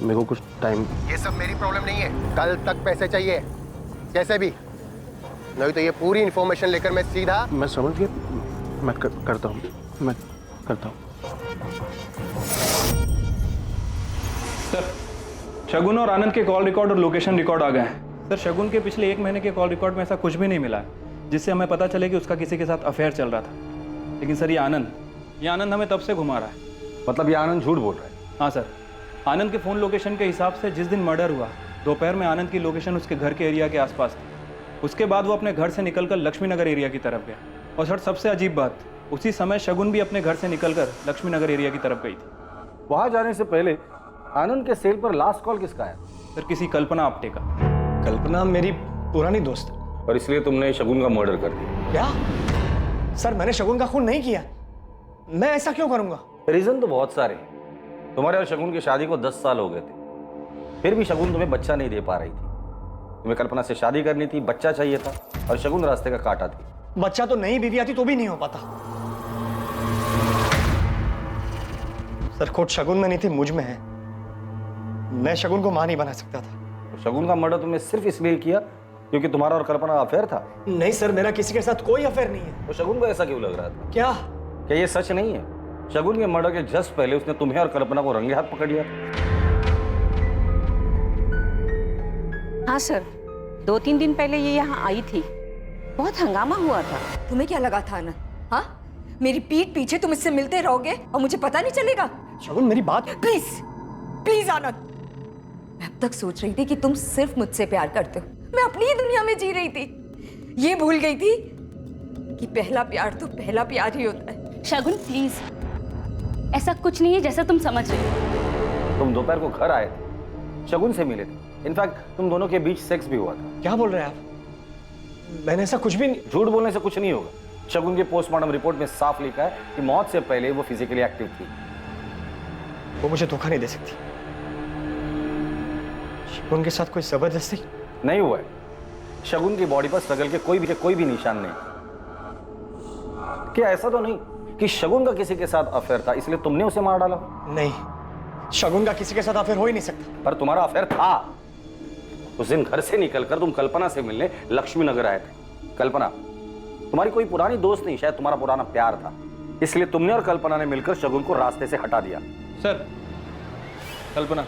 S14: मेरे को कुछ टाइम। ये सब मेरी प्रॉब्लम नहीं है, कल तक पैसे चाहिए कैसे भी, नहीं तो ये पूरी इंफॉर्मेशन लेकर मैं सीधा। मैं समझ गया, मैं करता हूँ।
S12: सर, शगुन और आनंद के कॉल रिकॉर्ड और लोकेशन रिकॉर्ड आ गए हैं। सर, शगुन के पिछले 1 महीने के कॉल रिकॉर्ड में ऐसा कुछ भी नहीं मिला है जिससे हमें पता चले कि उसका किसी के साथ अफेयर चल रहा था। लेकिन सर, ये आनंद हमें तब से घुमा रहा है।
S13: मतलब ये आनंद झूठ बोल रहा है?
S12: हाँ सर, आनंद के फ़ोन लोकेशन के हिसाब से जिस दिन मर्डर हुआ दोपहर में आनंद की लोकेशन उसके घर के एरिया के आसपास थी। उसके बाद वो अपने घर से निकलकर लक्ष्मी नगर एरिया की तरफ गया। और सर, सबसे अजीब बात, उसी समय शगुन भी अपने घर से निकलकर लक्ष्मी नगर एरिया की तरफ गई थी।
S13: वहां जाने से पहले आनंद के सेल पर लास्ट कॉल किसका आया?
S12: सर, किसी कल्पना आप्टे का।
S9: कल्पना मेरी पुरानी दोस्त है।
S13: और इसलिए तुमने शगुन का मर्डर कर दिया?
S9: क्या? सर, मैंने शगुन का खून नहीं किया। मैं ऐसा क्यों करूंगा?
S13: रीजन तो बहुत सारे हैं। तुम्हारे और शगुन की शादी को 10 साल हो गए थे, फिर भी शगुन तुम्हें बच्चा नहीं दे पा रही थी। तुम्हें कल्पना से शादी करनी थी, बच्चा चाहिए था, और शगुन रास्ते का कांटा थी।
S9: बच्चा तो नई बीवी आती तो भी नहीं हो पाता। सर, खोट शगुन में नहीं थी, मुझ में है। मैं शगुन को मां नहीं बना सकता था।
S13: तो शगुन का मर्डर तुमने सिर्फ इसलिए किया क्योंकि तुम्हारा और कल्पना का अफेयर था?
S9: नहीं सर, मेरा किसी के साथ कोई अफेयर नहीं है।
S13: तो शगुन को ऐसा क्यों लग रहा था?
S9: क्या
S13: ये सच नहीं है? शगुन के मर्डर के जस्ट पहले उसने तुम्हें और कल्पना को रंगे हाथ पकड़ लिया।
S11: हाँ सर, 2-3 दिन पहले ये यहाँ आई थी, बहुत हंगामा हुआ था। तुम्हें क्या लगा था आनंद? हाँ, मेरी पीठ पीछे तुम इससे मिलते रहोगे और मुझे पता नहीं चलेगा?
S9: शगुन, मेरी बात।
S11: प्लीज प्लीज आनंद, मैं अब तक सोच रही थी कि तुम सिर्फ मुझसे प्यार करते हो। मैं अपनी ही दुनिया में जी रही थी, ये भूल गई थी कि पहला प्यार तो पहला प्यार ही होता है।
S10: शगुन प्लीज, ऐसा कुछ नहीं है जैसा तुम समझ रहे हो।
S13: तुम दोपहर को घर आए थे, शगुन से मिले थे, इनफैक्ट तुम दोनों के बीच सेक्स भी हुआ था।
S9: क्या बोल रहे हैं आप? मैंने ऐसा कुछ भी नहीं।
S13: झूठ बोलने से कुछ नहीं होगा। शगुन के पोस्टमार्टम रिपोर्ट में साफ लिखा है कि मौत से पहले वो फिजिकली एक्टिव थी।
S9: वो मुझे धोखा नहीं दे सकती। शगुन के साथ कोई जबरदस्ती
S13: नहीं हुआ है। शगुन की बॉडी पर स्ट्रगल के कोई भी निशान नहीं। क्या ऐसा तो नहीं कि शगुन का किसी के साथ अफेयर था इसलिए तुमने उसे मार डाला?
S9: नहीं, शगुन का किसी के साथ अफेयर हो ही नहीं सकता।
S13: पर तुम्हारा अफेयर था। उस दिन घर से निकलकर तुम कल्पना से मिलने लक्ष्मी नगर आए थे। कल्पना तुम्हारी कोई पुरानी दोस्त नहीं, शायद तुम्हारा पुराना प्यार था, इसलिए तुमने और कल्पना ने मिलकर शगुन को रास्ते से हटा दिया।
S12: सर, कल्पना,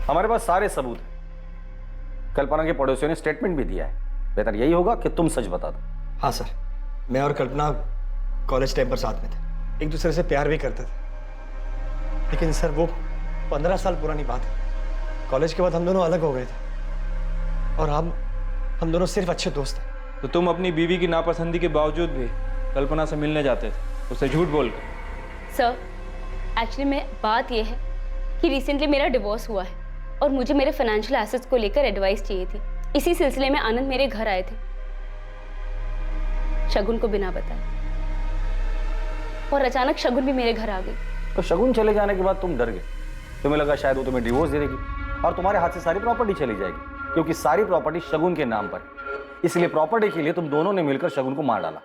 S13: हमारे पास सारे सबूत हैं। कल्पना के पड़ोसियों ने स्टेटमेंट भी दिया है। बेहतर यही होगा कि तुम सच बता दो।
S9: हाँ सर, मैं और कल्पना कॉलेज टाइम पर साथ में थे, एक दूसरे से प्यार भी करते थे। लेकिन सर, वो 15 साल पुरानी बात है। कॉलेज के बाद हम दोनों अलग हो गए थे और अब हम दोनों सिर्फ अच्छे दोस्त हैं।
S12: तो तुम अपनी बीवी की नापसंदी के बावजूद भी कल्पना से मिलने जाते थे, उसे झूठ बोलकर?
S10: सर, एक्चुअली में बात यह है कि रिसेंटली मेरा डिवोर्स हुआ है और मुझे मेरे फाइनेंशियल एसेट्स को लेकर एडवाइस चाहिए थी। इसी सिलसिले में आनंद मेरे घर आए थे, शगुन को बिना बताए, और अचानक शगुन भी मेरे घर आ गई।
S13: तो शगुन चले जाने के बाद तुम डर गए, तुम्हें लगा शायद वो तुम्हें डिवोर्स दे देगी और तुम्हारे हाथ से सारी प्रॉपर्टी चली जाएगी, क्योंकि सारी प्रॉपर्टी शगुन के नाम पर है। इसलिए प्रॉपर्टी के लिए तुम दोनों ने मिलकर शगुन को मार डाला।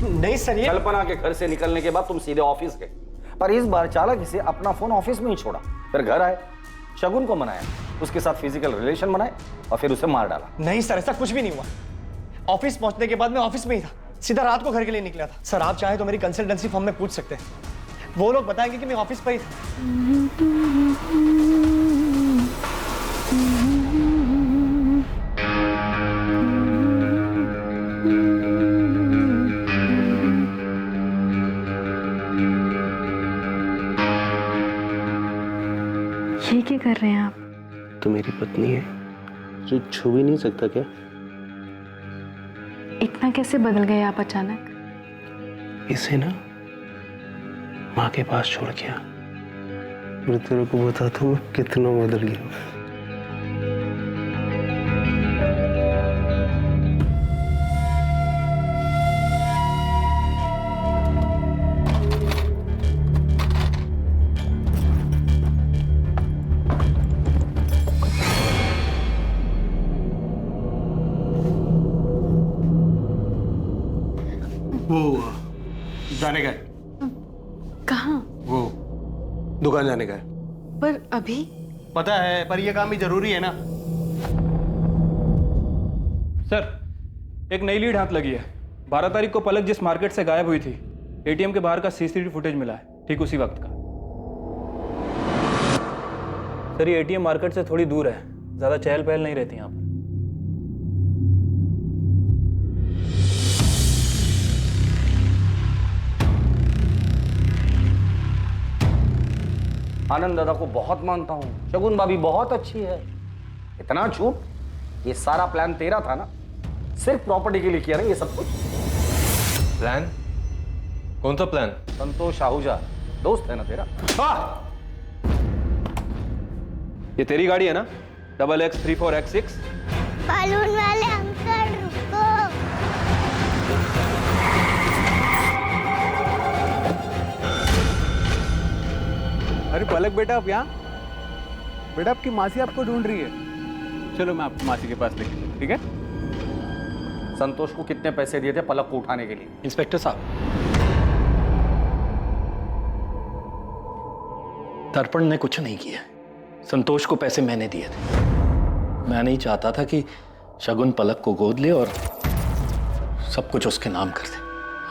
S9: नहीं सर, ये
S13: कल्पना के घर से निकलने के बाद तुम सीधे ऑफिस गए, पर इस बार चालाकी से अपना फोन ऑफिस में ही छोड़ा। फिर घर आए, शगुन को मनाया, उसके साथ फिजिकल रिलेशन बनाए और फिर उसे मार डाला।
S9: नहीं सर, ऐसा कुछ भी नहीं हुआ। ऑफिस पहुंचने के बाद मैं ऑफिस में ही था, सीधा रात को घर के लिए निकला था। सर, आप चाहे तो मेरी कंसल्टेंसी फर्म में पूछ सकते हैं, वो लोग बताएंगे कि मैं ऑफिस पर ही था।
S10: ये क्या कर रहे हैं आप?
S19: तो मेरी पत्नी है, जो छू भी नहीं सकता क्या?
S10: इतना कैसे बदल गए आप अचानक?
S19: इसे ना माँ के पास छोड़ गया। मैं तेरे को बताता हूँ कितना बदल गया।
S8: वो जाने का है।
S10: कहाँ?
S8: वो दुकान जाने का है।
S10: पर अभी?
S8: पता है, पर ये काम भी जरूरी है ना।
S12: सर, एक नई लीड हाथ लगी है। 12 तारीख को पलक जिस मार्केट से गायब हुई थी, एटीएम के बाहर का सीसीटीवी फुटेज मिला है, ठीक उसी वक्त का। सर, ये एटीएम मार्केट से थोड़ी दूर है, ज्यादा चहल पहल नहीं रहती यहाँ पर।
S13: आनंद दादा को बहुत मानता हूँ, शगुन भाभी बहुत अच्छी है। इतना झूठ, ये सारा प्लान तेरा था ना? सिर्फ प्रॉपर्टी के लिए किया ना ये सब कुछ?
S21: प्लान? कौन सा प्लान?
S13: संतोष आहूजा दोस्त है ना तेरा?
S12: ये तेरी गाड़ी है ना? XX34X6?
S3: बलून वाले अंकल रुको।
S12: पलक बेटा, आप यहाँ? बेटा आपकी मासी आपको ढूंढ रही है। चलो मैं आपको मासी के पास लेके चलूं, ठीक है?
S13: संतोष को कितने पैसे दिए थे पलक को उठाने के लिए?
S16: इंस्पेक्टर साहब, दर्पण ने कुछ नहीं किया। संतोष को पैसे मैंने दिए थे। मैं नहीं चाहता था कि शगुन पलक को गोद ले और सब कुछ उसके नाम कर दे।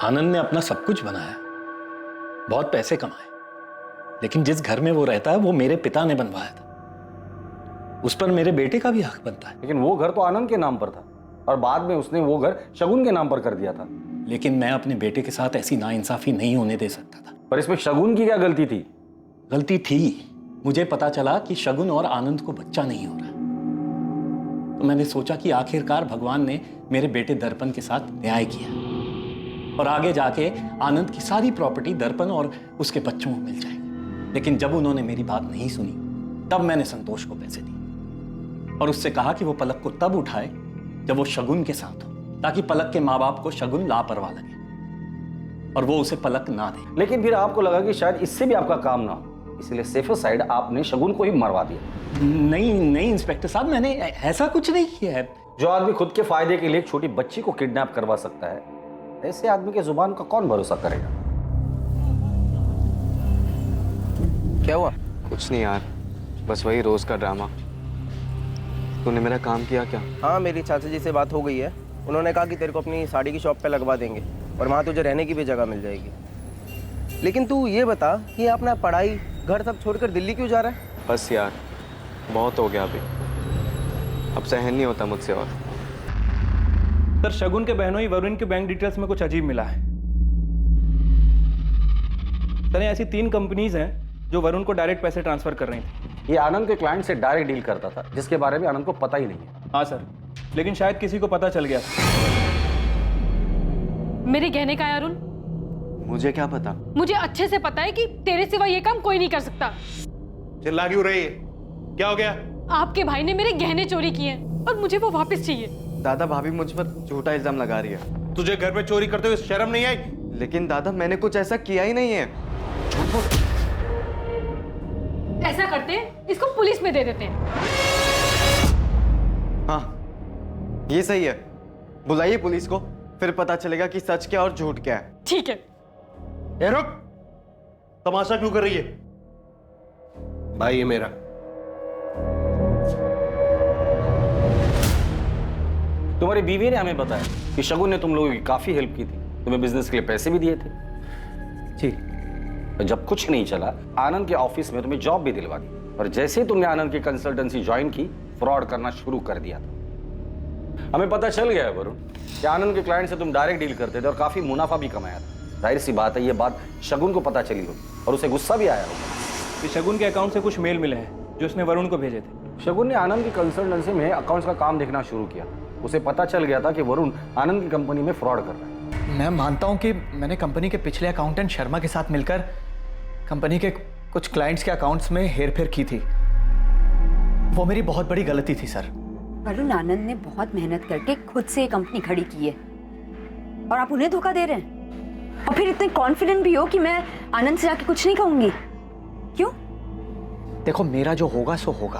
S16: आनंद ने अपना सब कुछ बनाया, बहुत पैसे कमाए, लेकिन जिस घर में वो रहता है वो मेरे पिता ने बनवाया था। उस पर मेरे बेटे का भी हक बनता है।
S13: लेकिन वो घर तो आनंद के नाम पर था और बाद में उसने वो घर शगुन के नाम पर कर दिया था।
S16: लेकिन मैं अपने बेटे के साथ ऐसी नाइंसाफी नहीं होने दे सकता था।
S13: पर इसमें शगुन की क्या गलती थी?
S16: गलती थी। मुझे पता चला कि शगुन और आनंद को बच्चा नहीं हो रहा, तो मैंने सोचा कि आखिरकार भगवान ने मेरे बेटे दर्पण के साथ न्याय किया और आगे जाके आनंद की सारी प्रॉपर्टी दर्पण और उसके बच्चों को मिल जाएगी। लेकिन जब उन्होंने मेरी बात नहीं सुनी, तब मैंने संतोष को पैसे दिए और उससे कहा कि वो पलक को तब उठाए जब वो शगुन के साथ हो, ताकि पलक के माँ बाप को शगुन लापरवाह लगे और वो उसे पलक ना दे।
S13: लेकिन फिर आपको लगा कि शायद इससे भी आपका काम ना हो, इसलिए सेफर साइड आपने शगुन को ही मरवा दिया।
S16: नहीं इंस्पेक्टर साहब, मैंने ऐसा कुछ नहीं किया है।
S13: जो आदमी खुद के फायदे के लिए एक छोटी बच्ची को किडनैप करवा सकता है, ऐसे आदमी के जुबान का कौन भरोसा करेगा?
S4: क्या हुआ? कुछ नहीं यार, बस वही रोज का ड्रामा। तूने मेरा काम किया क्या?
S6: हाँ, मेरी चाचा जी से बात हो गई है। उन्होंने कहा कि तेरे को अपनी साड़ी की शॉप पे लगवा देंगे और वहाँ तुझे रहने की भी जगह मिल जाएगी। लेकिन तू ये बता कि अपना पढ़ाई घर सब छोड़कर दिल्ली क्यों जा रहा है?
S4: बस यार, बहुत हो गया अभी, अब सहन नहीं होता मुझसे और।
S12: सर, शगुन के बहनोई वरुण के बैंक डिटेल्स में कुछ अजीब मिला है। सर, ऐसी 3 कंपनीज हैं जो वरुण को डायरेक्ट पैसे ट्रांसफर कर रही थी।
S13: ये आनंद के क्लाइंट से डायरेक्ट डील करता था, जिसके बारे में आनंद को पता ही नहीं है।
S12: हाँ सर, लेकिन शायद किसी को पता चल गया था।
S10: मेरे गहने का है अरुण?
S4: मुझे क्या पता?
S10: मुझे अच्छे से पता है कि तेरे सिवा ये काम कोई नहीं कर सकता।
S8: चिल्ला क्यों रही है? क्या हो गया?
S10: आपके भाई ने मेरे गहने चोरी किए हैं और मुझे वो वापस चाहिए।
S4: दादा, भाभी मुझ पर झूठा इल्जाम लगा रही है।
S8: तुझे घर में चोरी करते हुए शर्म नहीं आई?
S4: लेकिन दादा, मैंने कुछ ऐसा किया ही नहीं है।
S10: ऐसा करते हैं, इसको पुलिस में दे देते हैं।
S4: हाँ, ये सही है। बुलाइए पुलिस को, फिर पता चलेगा कि सच क्या और झूठ क्या है।
S10: ठीक है।
S8: ए रुक, तमाशा क्यों कर रही है? भाई है मेरा।
S13: तुम्हारी बीवी ने हमें बताया कि शगुन ने तुम लोगों की काफी हेल्प की थी, तुम्हें बिजनेस के लिए पैसे भी दिए थे।
S16: जी।
S13: जब कुछ नहीं चला, आनंद के ऑफिस में तुम्हें जॉब भी दिलवा दी और जैसे ही तुमने आनंद की कंसल्टेंसी ज्वाइन की, फ्रॉड करना शुरू कर दिया था। हमें पता चल गया है वरुण कि आनंद के क्लाइंट से तुम डायरेक्ट डील करते थे और काफी मुनाफा भी कमाया था। जाहिर सी बात है, ये बात शगुन को पता चली होगी और उसे गुस्सा भी आया होगा
S12: कि शगुन के अकाउंट से कुछ मेल मिले हैं जो उसने वरुण को भेजे थे।
S13: शगुन ने आनंद की कंसल्टेंसी में अकाउंट्स का काम देखना शुरू किया। उसे पता चल गया था कि वरुण आनंद की कंपनी में फ्रॉड कर रहा है।
S2: मैं मानता हूं कि मैंने कंपनी के पिछले अकाउंटेंट शर्मा के साथ मिलकर कंपनी के कुछ क्लाइंट्स के अकाउंट्स में हेरफेर की थी। वो मेरी बहुत बड़ी गलती थी सर।
S11: वरुण, आनंद ने बहुत मेहनत करके खुद से ये कंपनी खड़ी की है और आप उन्हें धोखा दे रहे हैं, और फिर इतने कॉन्फिडेंट भी हो कि मैं आनंद से जाके कुछ नहीं कहूंगी। क्यों?
S2: देखो, मेरा जो होगा सो होगा।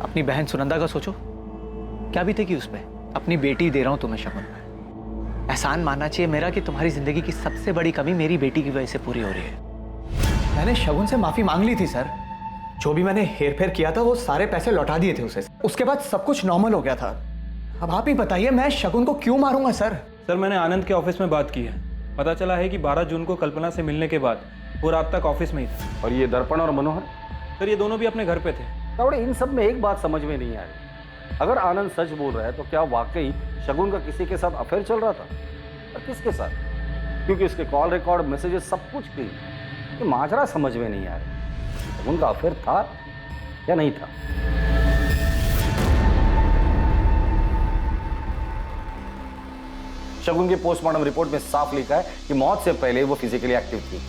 S2: अपनी बहन सुनंदा का सोचो, क्या बीतेगी उस पर। अपनी बेटी दे रहा हूं तुम्हें शगुन में। एहसान मानना चाहिए मेरा कि तुम्हारी जिंदगी की सबसे बड़ी कमी मेरी बेटी की वजह से पूरी हो रही है। मैंने शगुन से माफी मांग ली थी सर। जो भी मैंने हेरफेर किया था वो सारे पैसे लौटा दिए थे उसे। उसके बाद सब कुछ नॉर्मल हो गया था। अब आप ही बताइए, मैं शगुन को क्यों मारूंगा सर?
S12: सर, मैंने आनंद के ऑफिस में बात की है। पता चला है कि 12 जून को कल्पना से मिलने के बाद वो रात तक ऑफिस में ही था।
S13: और ये दर्पण और मनोहर?
S12: सर, ये दोनों भी अपने घर पे थे।
S13: तावड़े, इन सब में एक बात समझ में नहीं आ रही। अगर आनंद सच बोल रहा है तो क्या वाकई शगुन का किसी के साथ अफेयर चल रहा था? और किसके साथ? क्योंकि उसके कॉल रिकॉर्ड, मैसेजेस सब कुछ क्लीन। ये माजरा समझ में नहीं आ रहा। शगुन का अफेयर था या नहीं था? शगुन के पोस्टमार्टम रिपोर्ट में साफ लिखा है कि मौत से पहले वो फिजिकली एक्टिव थी।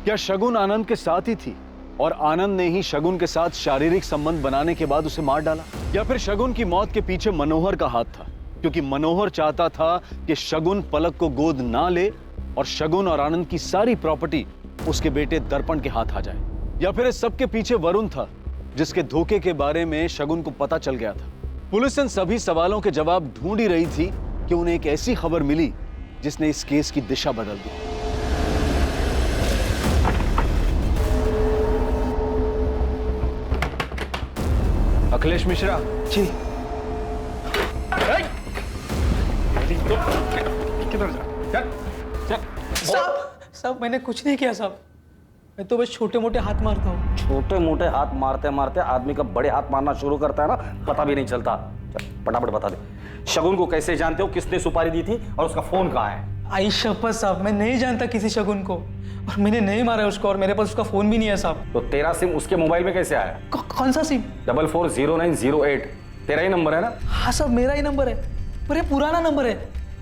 S7: क्या शगुन आनंद के साथ ही थी और आनंद ने ही शगुन के साथ शारीरिक संबंध बनाने के बाद उसे मार डाला? या फिर शगुन की मौत के पीछे मनोहर का हाथ था, क्योंकि मनोहर चाहता था कि शगुन पलक को गोद ना ले और शगुन और आनंद की सारी प्रॉपर्टी उसके बेटे दर्पण के हाथ आ जाए, या फिर इस सबके पीछे वरुण था जिसके धोखे के बारे में शगुन को पता चल गया था। पुलिस इन सभी सवालों के जवाब ढूंढ ही रही थी कि उन्हें एक ऐसी खबर मिली जिसने इस केस की दिशा बदल दी।
S12: अखिलेश मिश्रा
S19: जी।
S12: किधर जा?
S20: साहब मैंने कुछ नहीं किया साहब, मैं तो बस छोटे मोटे हाथ मारता हूँ।
S13: छोटे मोटे हाथ मारते मारते आदमी का बड़े हाथ मारना शुरू करता है ना, पता भी नहीं चलता। चल फटाफट बता दे, शगुन को कैसे जानते हो, किसने सुपारी दी थी और उसका फोन कहाँ है?
S20: आई शपथ साहब, मैं नहीं जानता किसी शगुन को, और मैंने नहीं मारा उसको, और मेरे पास उसका फोन भी नहीं है साहब।
S13: तो तेरा सिम उसके मोबाइल में कैसे आया?
S20: कौन सा सिम?
S13: 440908 तेरा ही नंबर है ना?
S20: हाँ साहब, मेरा ही नंबर है, पर ये पुराना नंबर है,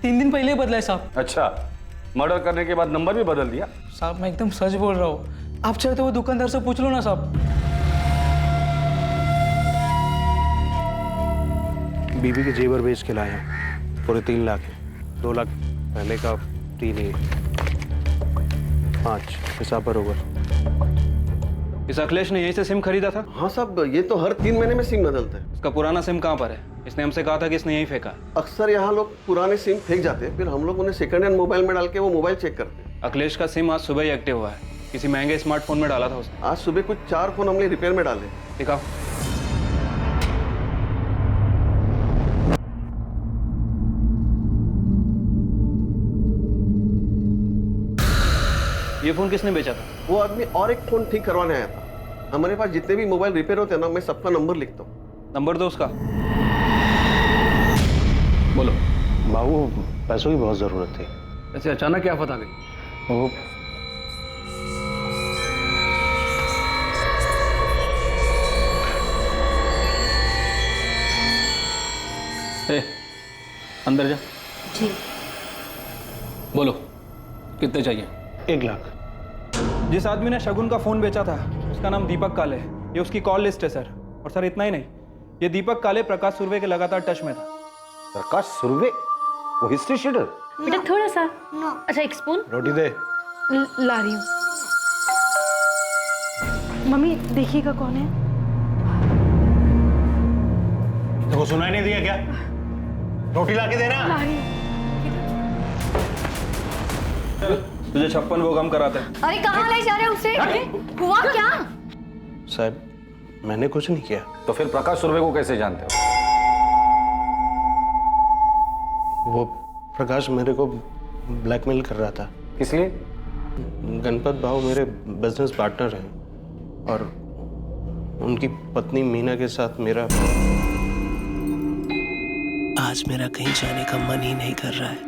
S20: 3 दिन पहले बदला है साहब।
S13: अच्छा, मर्डर करने के बाद नंबर भी बदल दिया?
S20: साहब मैं एकदम सच बोल रहा हूँ, आप चाहे तो वो दुकानदार से पूछ लो ना साहब।
S19: बीबी के जेवर बेच के लाए हैं, पूरे 3 लाख है। 2 लाख पहले का, 3 ही 5 हिसाब बरोबर।
S12: इस अखिलेश ने यहीं से सिम खरीदा था?
S14: हाँ साहब, ये तो हर 3 महीने में सिम बदलता है।
S12: इसका पुराना सिम कहाँ पर है? इसने हमसे कहा था कि इसने यहीं फेंका।
S14: अक्सर यहाँ लोग पुराने सिम फेंक जाते हैं, फिर हम लोग उन्हें सेकंड हैंड मोबाइल में डाल के वो मोबाइल चेक करते हैं।
S12: अखिलेश का सिम आज सुबह ही एक्टिव हुआ है, किसी महंगे स्मार्टफोन में डाला था उसने।
S14: आज सुबह कुछ 4 फोन हमने रिपेयर में डाले।
S12: दिखाओ। ये फोन किसने बेचा था?
S14: वो आदमी और एक फोन ठीक करवाने आया था। हमारे पास जितने भी मोबाइल रिपेयर होते हैं ना, मैं सबका नंबर लिखता हूँ।
S12: नंबर दो उसका। बोलो।
S19: बाबू पैसों की बहुत जरूरत थी।
S12: ऐसे अचानक क्या आफत आ गई?
S19: वो
S12: अंदर जा।
S10: जी।
S12: बोलो, कितने चाहिए?
S19: 1 लाख।
S12: जिस आदमी ने शगुन का फोन बेचा था उसका नाम दीपक काले है, ये उसकी कॉल लिस्ट है सर। और सर इतना ही नहीं, ये दीपक काले प्रकाश सुर्वे के लगातार टच में था।
S13: प्रकाश सुर्वे? वो हिस्ट्री शीटर?
S10: बेटा थोड़ा सा। अच्छा, एक स्पून
S19: रोटी दे।
S18: ला रही हूँ। मम्मी देखिएगा कौन है।
S19: देखो सुनाई नहीं दिया क्या? रोटी लाके देना।
S18: ला रही हूँ।
S12: तुझे 56 वो कम कराते हैं।
S11: अरे कहाँ ले जा रहे हो उसे? हुआ क्या?
S19: साहब मैंने कुछ नहीं किया।
S13: तो फिर प्रकाश सुर्वे को कैसे जानते हो?
S19: वो प्रकाश मेरे को ब्लैकमेल कर रहा था।
S13: किस लिए?
S19: गणपत भाव मेरे बिजनेस पार्टनर हैं और उनकी पत्नी मीना के साथ मेरा
S1: आज मेरा कहीं जाने का मन ही नहीं कर रहा है।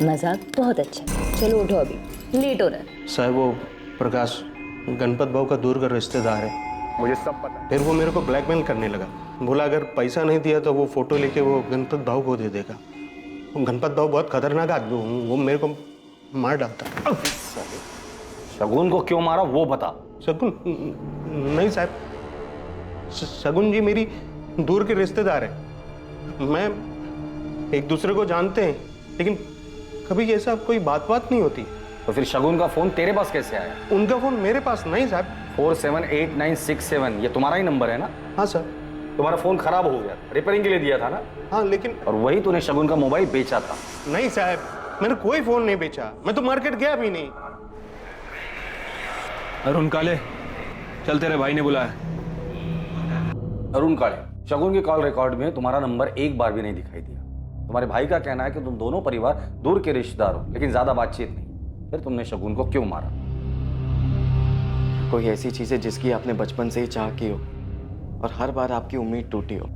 S10: मजाक बहुत अच्छा। चलो उठो, अभी लेट हो रहा है।
S19: साहब वो प्रकाश गणपत भाव का दूर का रिश्तेदार है, मुझे सब पता है। फिर वो मेरे को ब्लैकमेल करने लगा, बोला अगर पैसा नहीं दिया तो वो फोटो लेके वो गणपत भाव को दे देगा। गणपत भाव बहुत खतरनाक आदमी, वो मेरे को मार डालता।
S13: शगुन को क्यों मारा वो बता।
S19: शगुन नहीं साहब, शगुन जी मेरी दूर के रिश्तेदार है। मैं एक दूसरे को जानते हैं, लेकिन कभी ऐसा कोई बात नहीं होती।
S13: तो फिर शगुन का फोन तेरे पास कैसे आया?
S19: उनका फोन मेरे पास नहीं साहब।
S13: 478967 ये तुम्हारा ही नंबर है ना?
S19: हाँ सर।
S13: तुम्हारा फोन खराब हो गया, रिपेयरिंग के लिए दिया था ना?
S19: हाँ लेकिन।
S13: और वही तूने शगुन का मोबाइल बेचा था?
S19: नहीं साहब, मैंने कोई फोन नहीं बेचा, मैं तो मार्केट गया भी नहीं।
S12: अरुण काले, चल तेरे भाई ने बुलाया।
S13: अरुण काले, शगुन के कॉल रिकॉर्ड में तुम्हारा नंबर एक बार भी नहीं दिखाई दिया। तुम्हारे भाई का कहना है कि तुम दोनों परिवार दूर के रिश्तेदार हो, लेकिन ज्यादा बातचीत नहीं। फिर तुमने शगुन को क्यों मारा?
S4: कोई ऐसी चीज है जिसकी आपने बचपन से ही चाह की हो और हर बार आपकी उम्मीद टूटी हो।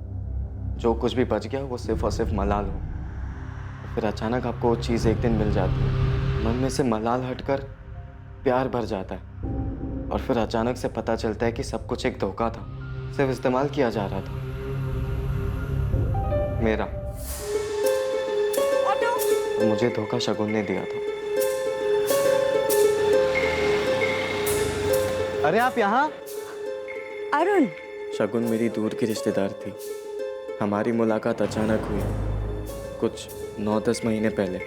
S4: जो कुछ भी बच गया वो सिर्फ और सिर्फ मलाल हो। फिर अचानक आपको वो चीज़ एक दिन मिल जाती है, मन में से मलाल हटकर प्यार भर जाता है, और फिर अचानक से पता चलता है कि सब कुछ एक धोखा था, सिर्फ इस्तेमाल किया जा रहा था मेरा। और मुझे धोखा शगुन ने दिया था।
S2: अरे आप यहाँ?
S11: अरुण।
S4: शगुन मेरी दूर की रिश्तेदार थी। हमारी मुलाकात अचानक हुई, कुछ 9-10 महीने पहले।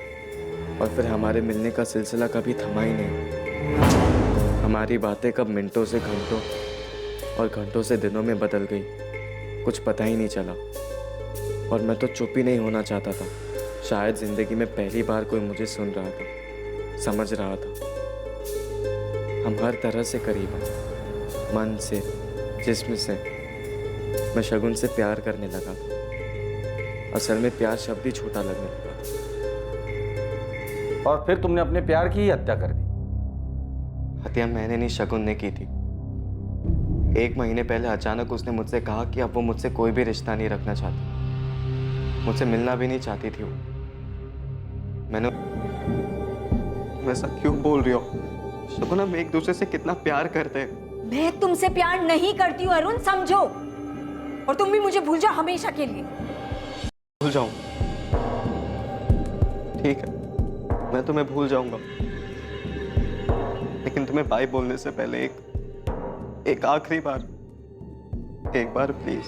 S4: और फिर हमारे मिलने का सिलसिला कभी थमा ही नहीं। हमारी बातें कब मिनटों से घंटों और घंटों से दिनों में बदल गई, कुछ पता ही नहीं चला। और मैं तो चुप ही नहीं होना चाहता था। शायद जिंदगी में पहली बार कोई मुझे सुन रहा था, समझ रहा था। हम हर तरह से करीब हैं, मन से, जिस्म से। मैं शगुन से प्यार करने लगा था। असल में प्यार शब्द ही छोटा लगने लगा।
S13: और फिर तुमने अपने प्यार की ही हत्या कर दी।
S4: हत्या मैंने नहीं, शगुन ने की थी। 1 महीने पहले अचानक उसने मुझसे कहा कि अब वो मुझसे कोई भी रिश्ता नहीं रखना चाहती, मुझसे मिलना भी नहीं चाहती थी वो। मैंने वैसा क्यों बोल रही हो शगुन? हम एक दूसरे से कितना प्यार करते हैं।
S11: मैं तुमसे प्यार नहीं करती हूँ अरुण, समझो। और तुम भी मुझे भूल जाओ हमेशा के लिए।
S4: भूल जाऊं? ठीक है, मैं तुम्हें भूल जाऊंगा, लेकिन तुम्हें बाय बोलने से पहले एक आखिरी बार, एक बार प्लीज।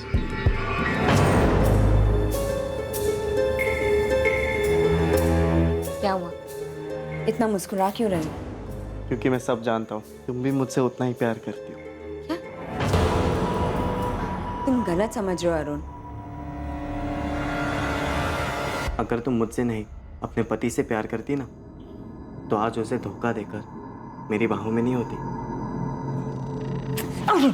S11: क्या हुआ? इतना मुस्कुरा क्यों रहे हो?
S4: क्योंकि मैं सब जानता हूँ, तुम भी मुझसे उतना ही प्यार करती हो।
S11: तुम गलत समझ रहे हो अरुण।
S4: अगर तुम मुझसे नहीं अपने पति से प्यार करती ना, तो आज उसे धोखा देकर मेरी बाहों में नहीं होती।
S11: अरुण,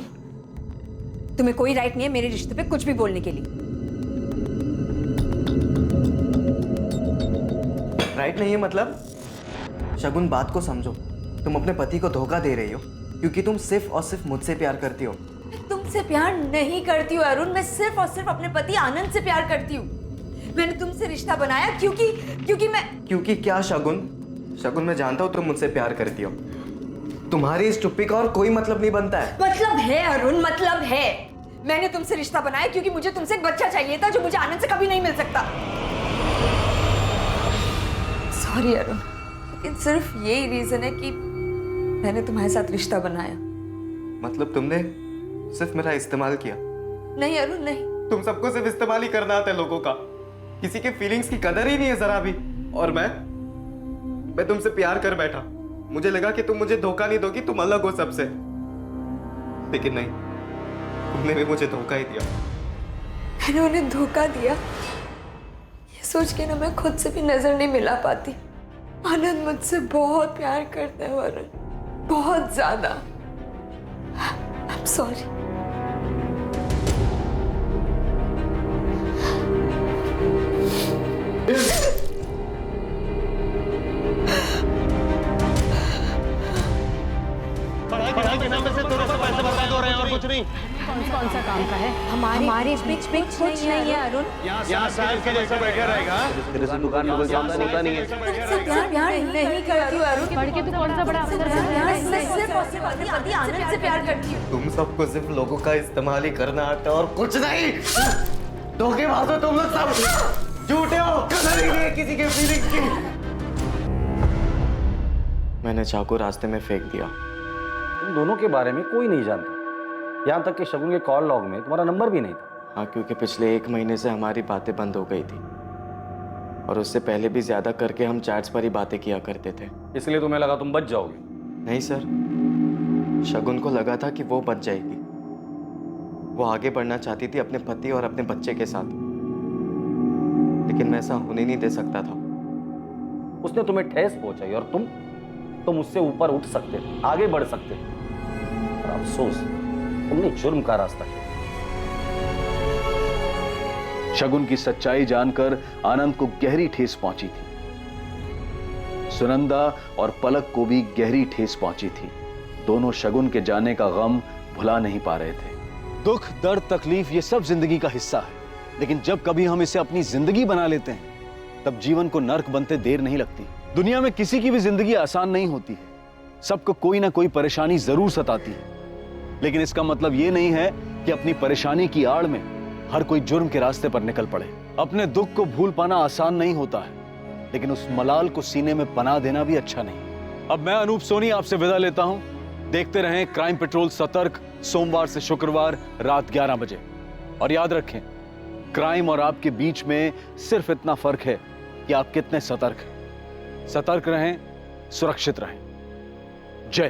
S11: तुम्हें कोई राइट नहीं है मेरे रिश्ते पे कुछ भी बोलने के लिए।
S4: राइट नहीं है मतलब? शगुन, बात को समझो। तुम अपने पति को धोखा दे रही हो क्योंकि तुम सिर्फ और सिर्फ मुझसे प्यार करती हो।
S11: तुमसे प्यार नहीं करती हूँ अरुण, मैं सिर्फ और सिर्फ अपने पति आनंद से प्यार करती हूँ। मैंने तुमसे रिश्ता बनाया क्योंकि मैं।
S4: क्योंकि क्या शगुन? शगुन, मैं जानता हूँ तुम मुझसे प्यार करती हो। तुम्हारी इस चुप्पी का और कोई मतलब नहीं बनता है।
S11: मतलब है अरुण, मतलब है। मैंने तुमसे रिश्ता बनाया क्योंकि मुझे तुमसे एक बच्चा चाहिए था जो मुझे आनंद से कभी नहीं मिल सकता। सॉरी अरुण, लेकिन सिर्फ यही रीजन है कि मैंने तुम्हारे साथ रिश्ता बनाया।
S4: मतलब तुमने सिर्फ मेरा इस्तेमाल किया?
S11: नहीं अरुण, नहीं।
S4: तुम सबको सिर्फ इस्तेमाल ही करना आता है लोगों का। किसी के फीलिंग्स की कदर ही नहीं है जरा भी। और मैं तुमसे प्यार कर बैठा। मुझे लगा कि तुम मुझे धोखा नहीं दोगी, तुम अलग हो सबसे। लेकिन नहीं, तुमने भी मुझे धोखा ही दिया।
S11: मैंने उन्हें धोखा दिया ये सोच के ना मैं खुद से भी नजर नहीं मिला पाती। आनंद मुझसे बहुत प्यार करता है अरुण, बहुत ज्यादा। I'm sorry.
S8: पढ़ाई के नाम पे से तेरे से पैसे बर्बाद हो रहे हैं और कुछ नहीं।
S5: कौन सा काम का है? हमारे बीच में कुछ नहीं है अरुण।
S8: यहाँ साहब के जैसा बैठे रहेगा।
S6: तेरे से दुकान में कोई काम होता नहीं है।
S11: तुमसे प्यार नहीं करती हूँ अरुण।
S5: पढ़ के तो कौन सा बड़ा अफसर बन गया?
S11: मैं सिर्फ और सिर्फ अपने पति आनंद से प्यार करती हूँ।
S4: तुम सबको सिर्फ लोगों का इस्तेमाल ही करना आता है और कुछ नहीं। धोखेबाज हो तुम लोग सब, झूठे हो, कदर ही नहीं है किसी के फीलिंग्स की। मैंने चाकू रास्ते में फेंक दिया।
S13: तुम दोनों के बारे में कोई नहीं जानता, यहाँ तक कि शगुन के कॉल लॉग में तुम्हारा नंबर भी नहीं था।
S4: हाँ, क्योंकि पिछले 1 महीने से हमारी बातें बंद हो गई थी और उससे पहले भी ज्यादा करके हम चैट्स पर ही बातें किया करते थे।
S13: इसलिए तुम्हें लगा तुम बच जाओगे?
S4: नहीं सर, शगुन को लगा था कि वो बच जाएगी। वो आगे बढ़ना चाहती थी अपने पति और अपने बच्चे के साथ, लेकिन मैं ऐसा होने नहीं दे सकता था।
S13: उसने तुम्हें ठेस पहुंचाई और तुम उससे ऊपर उठ सकते थे, आगे बढ़ सकते थे। और अफसोस, तुमने जुर्म का रास्ता किया।
S7: शगुन की सच्चाई जानकर आनंद को गहरी ठेस पहुंची थी। सुनंदा और पलक को भी गहरी ठेस पहुंची थी। दोनों शगुन के जाने का गम भुला नहीं पा रहे थे। दुख, दर्द, तकलीफ ये सब जिंदगी का हिस्सा है, लेकिन जब कभी हम इसे अपनी जिंदगी बना लेते हैं तब जीवन को नर्क बनते देर नहीं लगती। दुनिया में किसी की भी जिंदगी आसान नहीं होती है। सबको कोई ना कोई परेशानी जरूर सताती है, लेकिन इसका मतलब यह नहीं है कि अपनी परेशानी की आड़ में हर कोई जुर्म के रास्ते पर निकल पड़े। अपने दुख को भूल पाना आसान नहीं होता है, लेकिन उस मलाल को सीने में पनाह देना भी अच्छा नहीं। अब मैं अनूप सोनी आपसे विदा लेता हूं। देखते रहें क्राइम पेट्रोल सतर्क, सोमवार से शुक्रवार रात 11 बजे। और याद रखें, क्राइम और आपके बीच में सिर्फ इतना फर्क है कि आप कितने सतर्क हैं। सतर्क रहें, सुरक्षित रहें।